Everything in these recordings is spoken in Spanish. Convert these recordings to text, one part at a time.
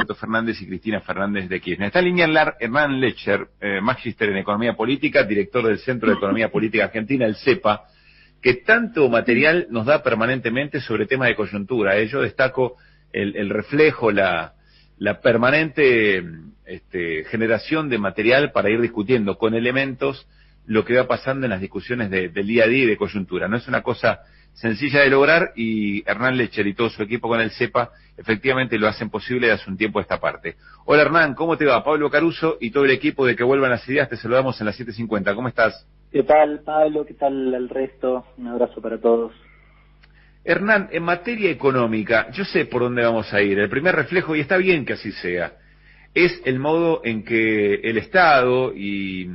Alberto Fernández y Cristina Fernández de Kirchner. Está en línea Hernán Lecher, magíster en Economía Política, director del Centro de Economía Política Argentina, el CEPA, que tanto material nos da permanentemente sobre temas de coyuntura. Yo destaco el reflejo, la permanente generación de material para ir discutiendo con elementos lo que va pasando en las discusiones del día a día y de coyuntura. No es una cosa sencilla de lograr, y Hernán Lecher y todo su equipo con el CEPA efectivamente lo hacen posible de hace un tiempo a esta parte. Hola Hernán, ¿cómo te va? Pablo Caruso y todo el equipo de Que Vuelvan las Ideas, te saludamos en las 7:50. ¿Cómo estás? ¿Qué tal, Pablo? ¿Qué tal el resto? Un abrazo para todos. Hernán, en materia económica, yo sé por dónde vamos a ir. El primer reflejo, y está bien que así sea, es el modo en que el Estado y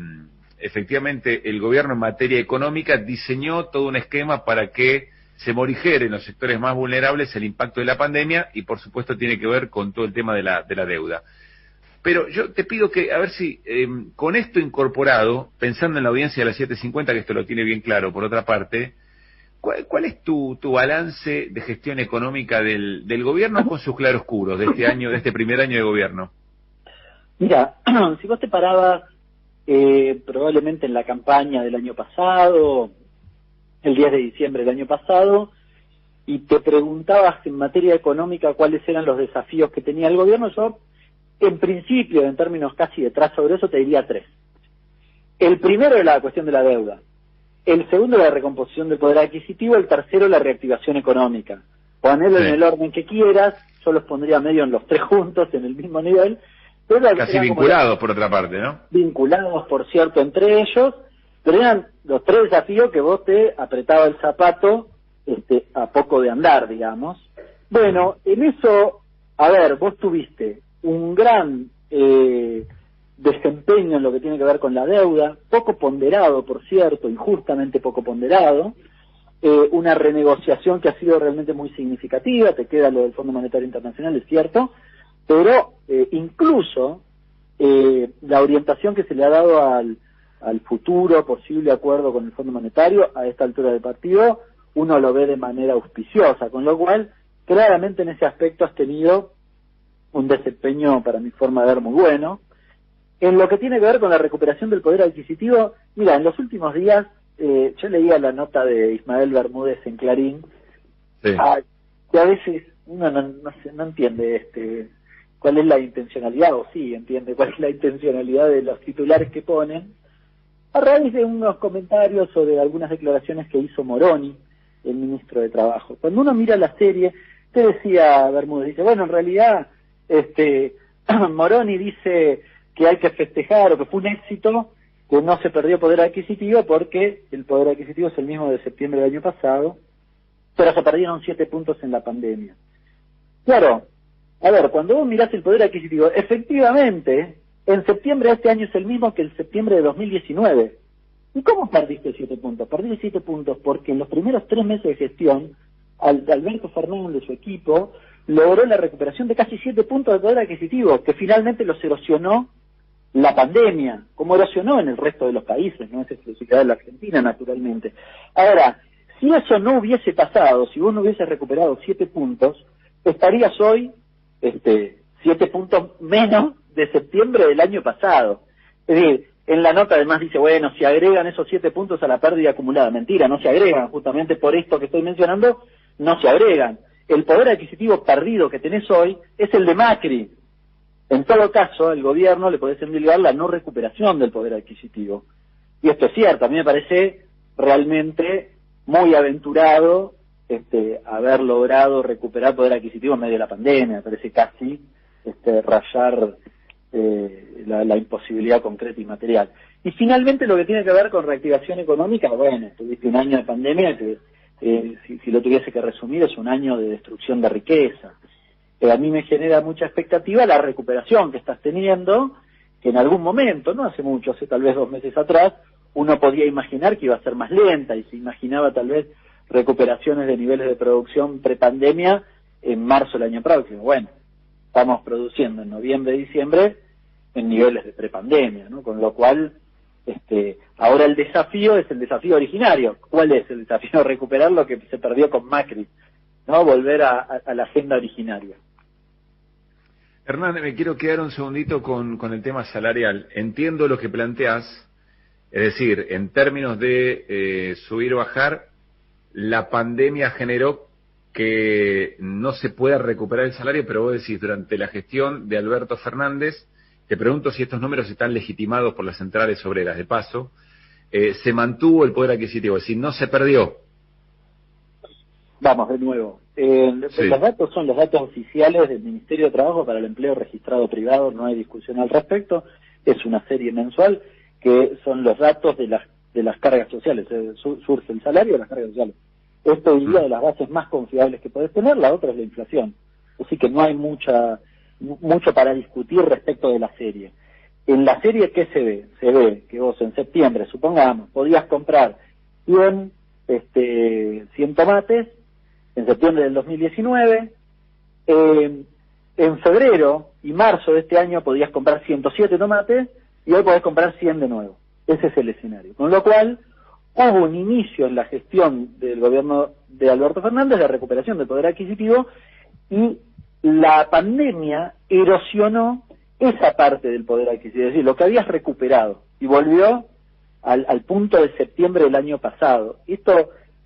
efectivamente el gobierno en materia económica diseñó todo un esquema para que se morigere en los sectores más vulnerables el impacto de la pandemia, y por supuesto tiene que ver con todo el tema de la deuda. Pero yo te pido que, a ver si, con esto incorporado, pensando en la audiencia de las 7:50, que esto lo tiene bien claro, por otra parte, ¿cuál es tu balance de gestión económica del gobierno con sus claroscuros de este año, de este primer año de gobierno? Mira, si vos te parabas probablemente en la campaña del año pasado, el 10 de diciembre del año pasado, y te preguntabas en materia económica cuáles eran los desafíos que tenía el gobierno, yo, en principio, en términos casi de trazo grueso, te diría 3. El primero es la cuestión de la deuda, el segundo la recomposición del poder adquisitivo, el tercero la reactivación económica. Ponerlo en el orden que quieras, yo los pondría medio en los 3 juntos, en el mismo nivel. Pero casi vinculados, por otra parte, ¿no? Vinculados, por cierto, entre ellos, pero eran los 3 desafíos que vos te apretaba el zapato a poco de andar, digamos. Bueno, en eso, a ver, vos tuviste un gran desempeño en lo que tiene que ver con la deuda, poco ponderado, por cierto, injustamente poco ponderado, una renegociación que ha sido realmente muy significativa, te queda lo del Fondo Monetario Internacional, es cierto, pero incluso la orientación que se le ha dado al futuro posible acuerdo con el Fondo Monetario a esta altura del partido, uno lo ve de manera auspiciosa, con lo cual claramente en ese aspecto has tenido un desempeño, para mi forma de ver, muy bueno. En lo que tiene que ver con la recuperación del poder adquisitivo, mira, en los últimos días yo leía la nota de Ismael Bermúdez en Clarín, sí, que a veces uno no entiende cuál es la intencionalidad, o sí entiende cuál es la intencionalidad de los titulares que ponen, a raíz de unos comentarios o de algunas declaraciones que hizo Moroni, el ministro de Trabajo. Cuando uno mira la serie, te decía Bermúdez, dice, bueno, en realidad Moroni dice que hay que festejar, o que fue un éxito, que no se perdió poder adquisitivo, porque el poder adquisitivo es el mismo de septiembre del año pasado, pero se perdieron 7 puntos en la pandemia. Claro, a ver, cuando vos mirás el poder adquisitivo, efectivamente, en septiembre de este año es el mismo que el septiembre de 2019. ¿Y cómo perdiste 7 puntos? Perdí 7 puntos porque en los primeros 3 meses de gestión, Alberto Fernández y su equipo logró la recuperación de casi 7 puntos de poder adquisitivo, que finalmente los erosionó la pandemia, como erosionó en el resto de los países, no es exclusividad de la Argentina, naturalmente. Ahora, si eso no hubiese pasado, si vos no hubieses recuperado 7 puntos, estarías hoy 7 puntos menos de septiembre del año pasado. Es decir, en la nota además dice, bueno, si agregan esos 7 puntos a la pérdida acumulada. Mentira, no se agregan, justamente por esto que estoy mencionando, no se agregan. El poder adquisitivo perdido que tenés hoy es el de Macri. En todo caso, al gobierno le podés endilgar la no recuperación del poder adquisitivo. Y esto es cierto, a mí me parece realmente muy aventurado haber logrado recuperar poder adquisitivo en medio de la pandemia. Me parece casi rayar la imposibilidad concreta y material. Y finalmente lo que tiene que ver con reactivación económica, bueno, tuviste un año de pandemia que si lo tuviese que resumir es un año de destrucción de riqueza. A mí me genera mucha expectativa la recuperación que estás teniendo, que en algún momento, no hace mucho, hace tal vez 2 meses atrás, uno podía imaginar que iba a ser más lenta y se imaginaba tal vez recuperaciones de niveles de producción prepandemia en marzo del año próximo. Bueno, estamos produciendo en noviembre, diciembre en niveles de prepandemia, ¿no? Con lo cual, ahora el desafío es el desafío originario. ¿Cuál es el desafío? Recuperar lo que se perdió con Macri, ¿no? Volver a la agenda originaria. Hernán, me quiero quedar un segundito con el tema salarial. Entiendo lo que planteas, es decir, en términos de subir o bajar, la pandemia generó que no se pueda recuperar el salario, pero vos decís, durante la gestión de Alberto Fernández, te pregunto si estos números están legitimados por las centrales obreras, de paso, se mantuvo el poder adquisitivo, es decir, no se perdió. Vamos, de nuevo. Sí. Los datos son los datos oficiales del Ministerio de Trabajo para el empleo registrado privado, no hay discusión al respecto. Es una serie mensual que son los datos de las cargas sociales. Surge el salario de las cargas sociales. Esto diría de las bases más confiables que podés tener, la otra es la inflación. Así que no hay mucho para discutir respecto de la serie. En la serie, ¿qué se ve? Se ve que vos en septiembre, supongamos, podías comprar 100 tomates en septiembre del 2019, en febrero y marzo de este año podías comprar 107 tomates y hoy podés comprar 100 de nuevo. Ese es el escenario. Con lo cual, hubo un inicio en la gestión del gobierno de Alberto Fernández de recuperación del poder adquisitivo y la pandemia erosionó esa parte del poder adquisitivo, es decir, lo que habías recuperado y volvió al punto de septiembre del año pasado.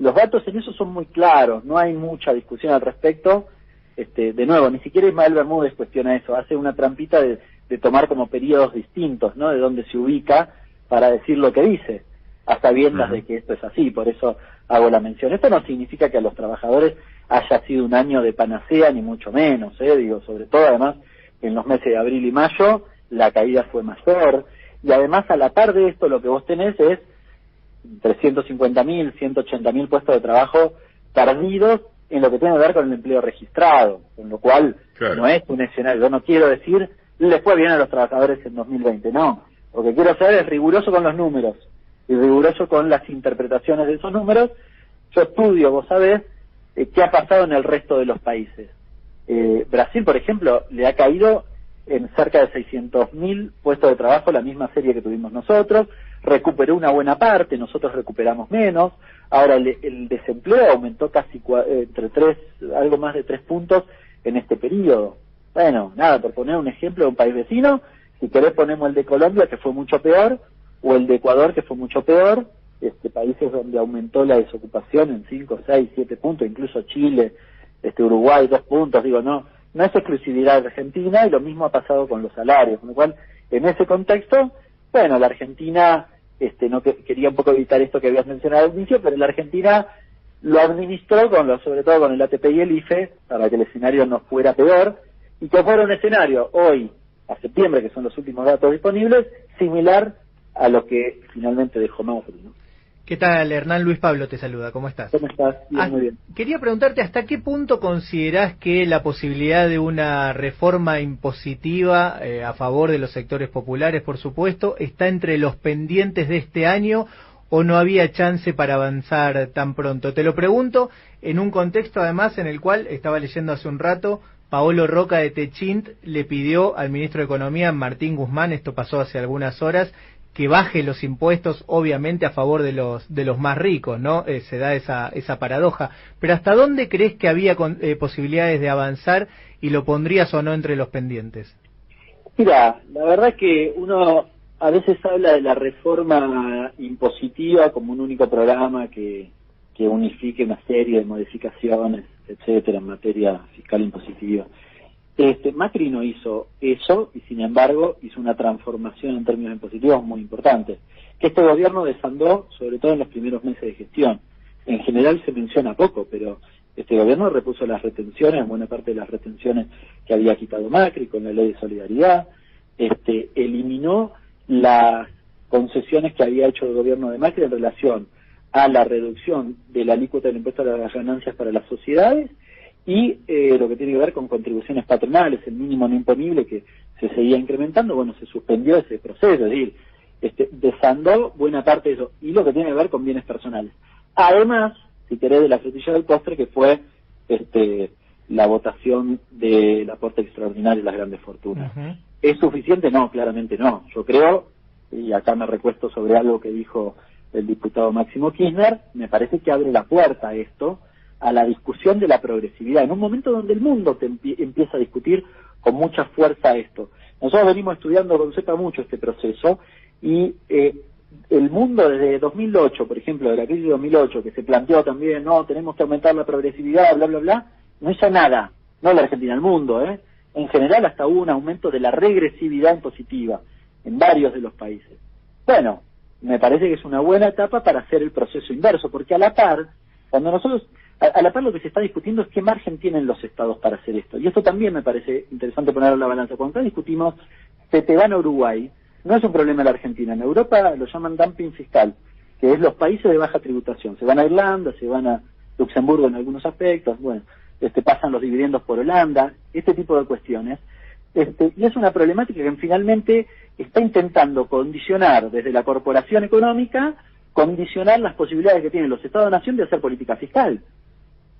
Los datos en eso son muy claros, no hay mucha discusión al respecto. De nuevo, ni siquiera Ismael Bermúdez cuestiona eso, hace una trampita de tomar como periodos distintos, ¿no? De dónde se ubica para decir lo que dice, a sabiendas de que esto es así, por eso hago la mención. Esto no significa que a los trabajadores haya sido un año de panacea, ni mucho menos, digo, sobre todo además en los meses de abril y mayo la caída fue mayor, y además a la par de esto lo que vos tenés es 350.000, 180.000 puestos de trabajo perdidos en lo que tiene que ver con el empleo registrado, con lo cual claro, no es un escenario. Yo no quiero decir, les fue bien a los trabajadores en 2020, no. Lo que quiero ser es riguroso con los números y riguroso con las interpretaciones de esos números. Yo estudio, vos sabés, qué ha pasado en el resto de los países. Brasil, por ejemplo, le ha caído en cerca de 600.000 puestos de trabajo la misma serie que tuvimos nosotros, recuperó una buena parte, nosotros recuperamos menos. Ahora el desempleo aumentó casi algo más de 3 puntos en este periodo. Bueno, nada, por poner un ejemplo de un país vecino, si querés ponemos el de Colombia, que fue mucho peor, o el de Ecuador, que fue mucho peor, países donde aumentó la desocupación en 5, 6, 7 puntos, incluso Chile, Uruguay, 2 puntos, digo, no es exclusividad de Argentina, y lo mismo ha pasado con los salarios, con lo cual, en ese contexto, bueno, la Argentina, no quería un poco evitar esto que habías mencionado al inicio, pero la Argentina lo administró sobre todo con el ATP y el IFE, para que el escenario no fuera peor, y que fuera un escenario hoy, a septiembre, que son los últimos datos disponibles, similar a lo que finalmente dejó Macri, ¿no? ¿Qué tal, Hernán? Luis Pablo te saluda, ¿cómo estás? ¿Cómo estás? Bien, muy bien. Quería preguntarte, ¿hasta qué punto considerás que la posibilidad de una reforma impositiva a favor de los sectores populares, por supuesto, está entre los pendientes de este año o no había chance para avanzar tan pronto? Te lo pregunto en un contexto, además, en el cual, estaba leyendo hace un rato, Paolo Roca de Techint le pidió al ministro de Economía, Martín Guzmán, esto pasó hace algunas horas, que baje los impuestos, obviamente a favor de los más ricos, ¿no? Se da esa paradoja. Pero ¿hasta dónde crees que había posibilidades de avanzar y lo pondrías o no entre los pendientes? Mira, la verdad que uno a veces habla de la reforma impositiva como un único programa que unifique una serie de modificaciones, etcétera, en materia fiscal impositiva. Macri no hizo eso y sin embargo hizo una transformación en términos impositivos muy importante, que este gobierno desandó sobre todo en los primeros meses de gestión. En general se menciona poco, pero este gobierno repuso las retenciones, buena parte de las retenciones que había quitado Macri con la ley de solidaridad, eliminó las concesiones que había hecho el gobierno de Macri en relación a la reducción de la alícuota del impuesto a las ganancias para las sociedades y lo que tiene que ver con contribuciones patronales, el mínimo no imponible que se seguía incrementando, bueno, se suspendió ese proceso, es decir, desandó buena parte de eso, y lo que tiene que ver con bienes personales. Además, si querés, de la frutilla del postre, que fue la votación del aporte extraordinario de las grandes fortunas. Uh-huh. ¿Es suficiente? No, claramente no. Yo creo, y acá me recuesto sobre algo que dijo el diputado Máximo Kirchner, me parece que abre la puerta a esto, a la discusión de la progresividad, en un momento donde el mundo empieza a discutir con mucha fuerza esto. Nosotros venimos estudiando con CEPA mucho este proceso y el mundo desde 2008, por ejemplo, de la crisis de 2008, que se planteó también, no, tenemos que aumentar la progresividad, bla, bla, bla, no hizo nada, no la Argentina, el mundo, en general hasta hubo un aumento de la regresividad impositiva en varios de los países. Bueno, me parece que es una buena etapa para hacer el proceso inverso, porque a la par, cuando nosotros, a la par lo que se está discutiendo es qué margen tienen los estados para hacer esto. Y esto también me parece interesante ponerlo en la balanza. Cuando acá discutimos, se te van a Uruguay, no es un problema en la Argentina. En Europa lo llaman dumping fiscal, que es los países de baja tributación. Se van a Irlanda, se van a Luxemburgo en algunos aspectos, bueno, pasan los dividendos por Holanda, este tipo de cuestiones. Y es una problemática que finalmente está intentando condicionar desde la corporación económica, condicionar las posibilidades que tienen los Estados-nación de hacer política fiscal.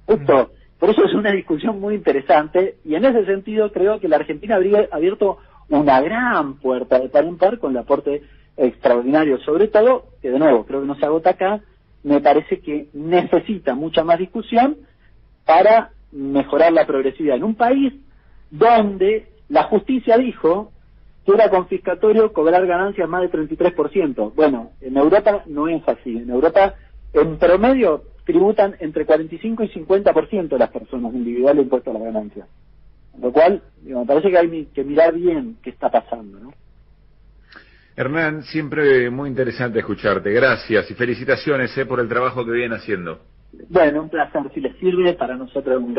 Por eso es una discusión muy interesante, y en ese sentido creo que la Argentina habría abierto una gran puerta de par en par con el aporte extraordinario, sobre todo, que de nuevo creo que no se agota acá, me parece que necesita mucha más discusión para mejorar la progresividad en un país donde la justicia dijo que era confiscatorio cobrar ganancias más del 33%. Bueno, en Europa no es así. En Europa, en promedio, tributan entre 45 y 50% de las personas individuales impuestas a las ganancias. Lo cual, me parece que hay que mirar bien qué está pasando, ¿no? Hernán, siempre muy interesante escucharte. Gracias y felicitaciones por el trabajo que vienen haciendo. Bueno, un placer. Si les sirve, para nosotros un